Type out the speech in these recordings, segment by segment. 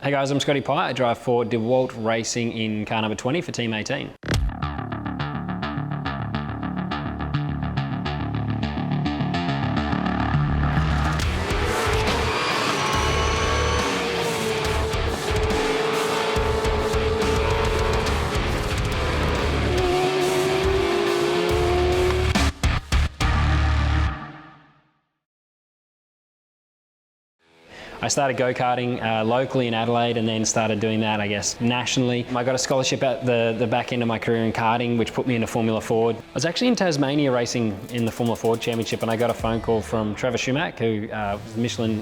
Hey guys, I'm Scotty Pye. I drive for DEWALT Racing in car number 20 for Team 18. I started go-karting locally in Adelaide and then started doing that, I guess, nationally. I got a scholarship at the back end of my career in karting, which put me into Formula Ford. I was actually in Tasmania racing in the Formula Ford Championship, and I got a phone call from Trevor Schumack, who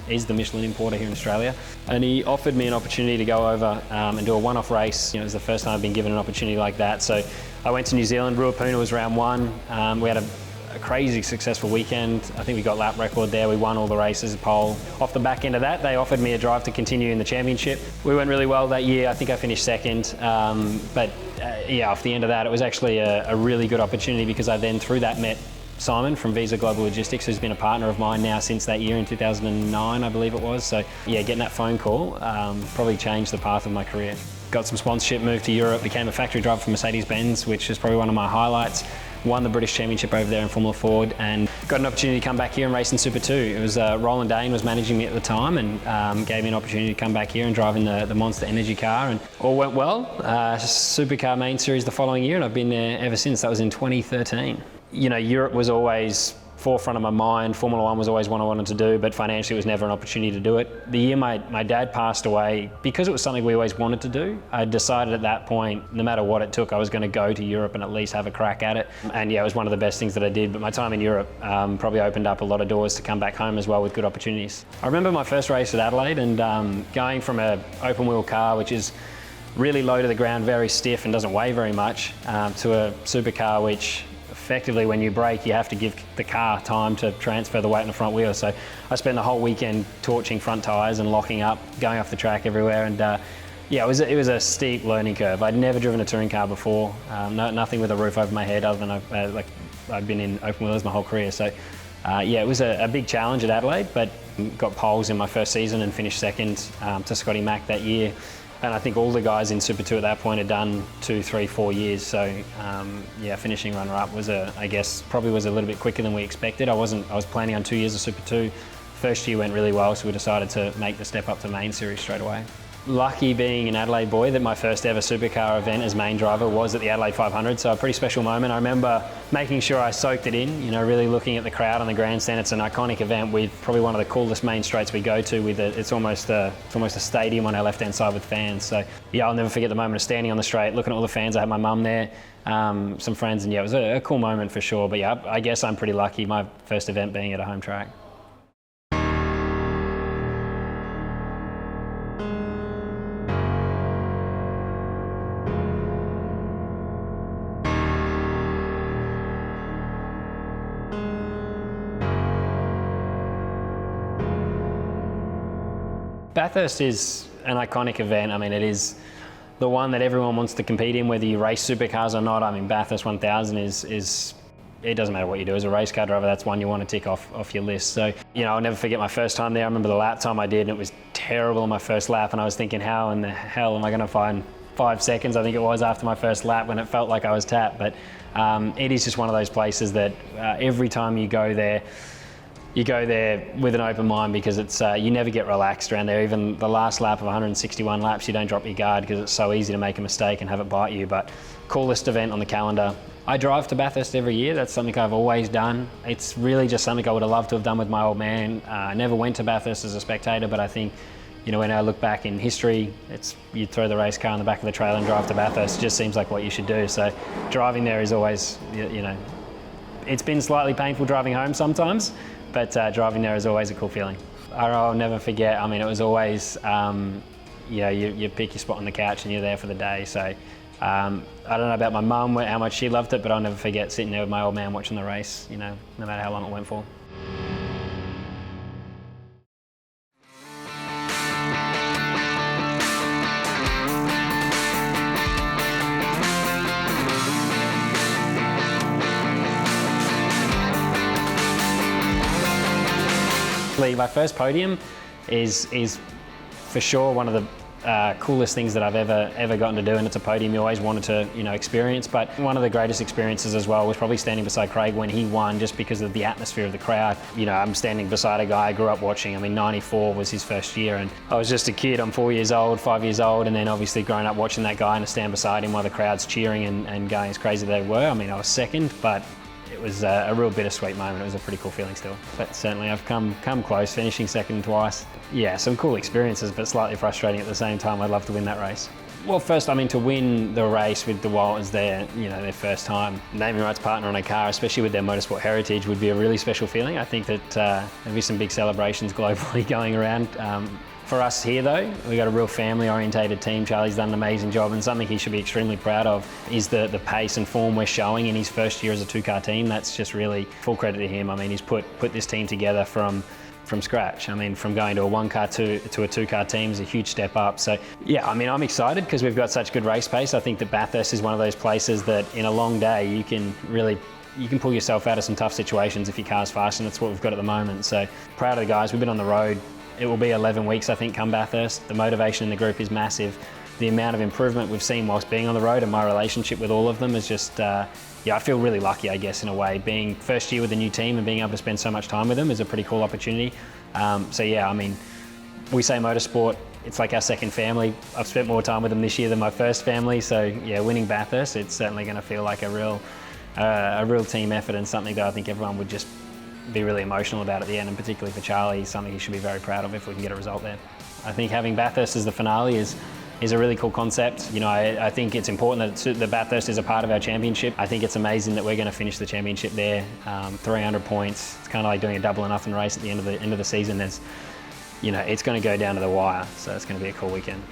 is the Michelin importer here in Australia. And he offered me an opportunity to go over and do a one-off race. You know, it was the first time I've been given an opportunity like that. So I went to New Zealand. Ruapuna was round one. We had a crazy successful weekend. I think we got lap record there. We won all the races, pole. Off the back end of that, they offered me a drive to continue in the championship. We went really well that year. I think I finished second. Yeah, off the end of that, it was actually a really good opportunity because I then through that met Simon from Visa Global Logistics, who's been a partner of mine now since that year in 2009, I believe it was. So yeah, getting that phone call probably changed the path of my career. Got some sponsorship, moved to Europe, became a factory driver for Mercedes-Benz, which is probably one of my highlights. Won the British Championship over there in Formula Ford and got an opportunity to come back here and race in Super 2. It was Roland Dane was managing me at the time and gave me an opportunity to come back here and drive in the Monster Energy car, and all went well. Supercar main series the following year, and I've been there ever since. That was in 2013. You know, Europe was always forefront of my mind. Formula One was always one I wanted to do, but financially it was never an opportunity to do it. The year my dad passed away, because it was something we always wanted to do, I decided at that point, no matter what it took, I was going to go to Europe and at least have a crack at it. And yeah, it was one of the best things that I did, but my time in Europe probably opened up a lot of doors to come back home as well with good opportunities. I remember my first race at Adelaide and going from an open wheel car, which is really low to the ground, very stiff and doesn't weigh very much, to a supercar which effectively when you brake you have to give the car time to transfer the weight on the front wheel. So I spent the whole weekend torching front tyres and locking up, going off the track everywhere, and yeah, it was a steep learning curve. I'd never driven a touring car before, nothing with a roof over my head other than I'd been in open wheelers my whole career. So yeah, it was a big challenge at Adelaide, but got poles in my first season and finished second to Scotty Mack that year. And I think all the guys in Super 2 at that point had done 2, 3, 4 years. So yeah, finishing runner-up was I guess probably was a little bit quicker than we expected. I was planning on 2 years of Super 2. First year went really well, so we decided to make the step up to main series straight away. Lucky being an Adelaide boy that my first ever supercar event as main driver was at the Adelaide 500, so a pretty special moment. I remember making sure I soaked it in, you know, really looking at the crowd on the grandstand. It's an iconic event with probably one of the coolest main straights we go to. It's almost a stadium on our left-hand side with fans. So yeah, I'll never forget the moment of standing on the straight, looking at all the fans. I had my mum there, some friends, and yeah, it was a cool moment for sure. But yeah, I guess I'm pretty lucky, my first event being at a home track. Bathurst is an iconic event. I mean, it is the one that everyone wants to compete in, whether you race supercars or not. I mean, Bathurst 1000 is it doesn't matter what you do as a race car driver, that's one you want to tick off your list. So, you know, I'll never forget my first time there. I remember the lap time I did, and it was terrible on my first lap, and I was thinking, how in the hell am I going to find 5 seconds, I think it was, after my first lap when it felt like I was tapped. But it is just one of those places that every time you go there with an open mind, because it's you never get relaxed around there. Even the last lap of 161 laps, you don't drop your guard because it's so easy to make a mistake and have it bite you. But coolest event on the calendar. I drive to Bathurst every year. That's something I've always done. It's really just something I would have loved to have done with my old man. I never went to Bathurst as a spectator, but I think, you know, when I look back in history, you throw the race car in the back of the trailer and drive to Bathurst. It just seems like what you should do. So driving there is always, you know, it's been slightly painful driving home sometimes, but driving there is always a cool feeling. I'll never forget, I mean, it was always, you know, you pick your spot on the couch and you're there for the day. So I don't know about my mum, how much she loved it, but I'll never forget sitting there with my old man watching the race, you know, no matter how long it went for. My first podium is for sure one of the coolest things that I've ever gotten to do, and it's a podium you always wanted to experience. But one of the greatest experiences as well was probably standing beside Craig when he won, just because of the atmosphere of the crowd. I'm standing beside a guy I grew up watching. I mean, 94 was his first year, and I was just a kid. I'm 4 years old, 5 years old, and then obviously growing up watching that guy and to stand beside him while the crowd's cheering and going as crazy as they were. I mean, I was second, but it was a real bittersweet moment. It was a pretty cool feeling still. But certainly I've come close, finishing second twice. Yeah, some cool experiences, but slightly frustrating at the same time. I'd love to win that race. Well, first, I mean, to win the race with DEWALT as their first time naming rights partner on a car, especially with their motorsport heritage, would be a really special feeling. I think that there'll be some big celebrations globally going around. For us here though, we've got a real family-orientated team. Charlie's done an amazing job, and something he should be extremely proud of is the pace and form we're showing in his first year as a two-car team. That's just really full credit to him. I mean, he's put this team together from scratch. I mean, from going to a one-car to a two-car team is a huge step up. So yeah, I mean, I'm excited because we've got such good race pace. I think that Bathurst is one of those places that in a long day you can pull yourself out of some tough situations if your car's fast, and that's what we've got at the moment. So proud of the guys. We've been on the road. It will be 11 weeks, I think, come Bathurst. The motivation in the group is massive. The amount of improvement we've seen whilst being on the road, and my relationship with all of them is just, I feel really lucky, I guess, in a way. Being first year with a new team and being able to spend so much time with them is a pretty cool opportunity. So yeah, I mean, we say motorsport, it's like our second family. I've spent more time with them this year than my first family. So yeah, winning Bathurst, it's certainly going to feel like a real team effort, and something that I think everyone would just be really emotional about at the end, and particularly for Charlie, something he should be very proud of if we can get a result there. I think having Bathurst as the finale is a really cool concept. I think it's important that Bathurst is a part of our championship. I think it's amazing that we're going to finish the championship there, 300 points. It's kind of like doing a double or nothing race at the end of the season. It's going to go down to the wire, so it's going to be a cool weekend.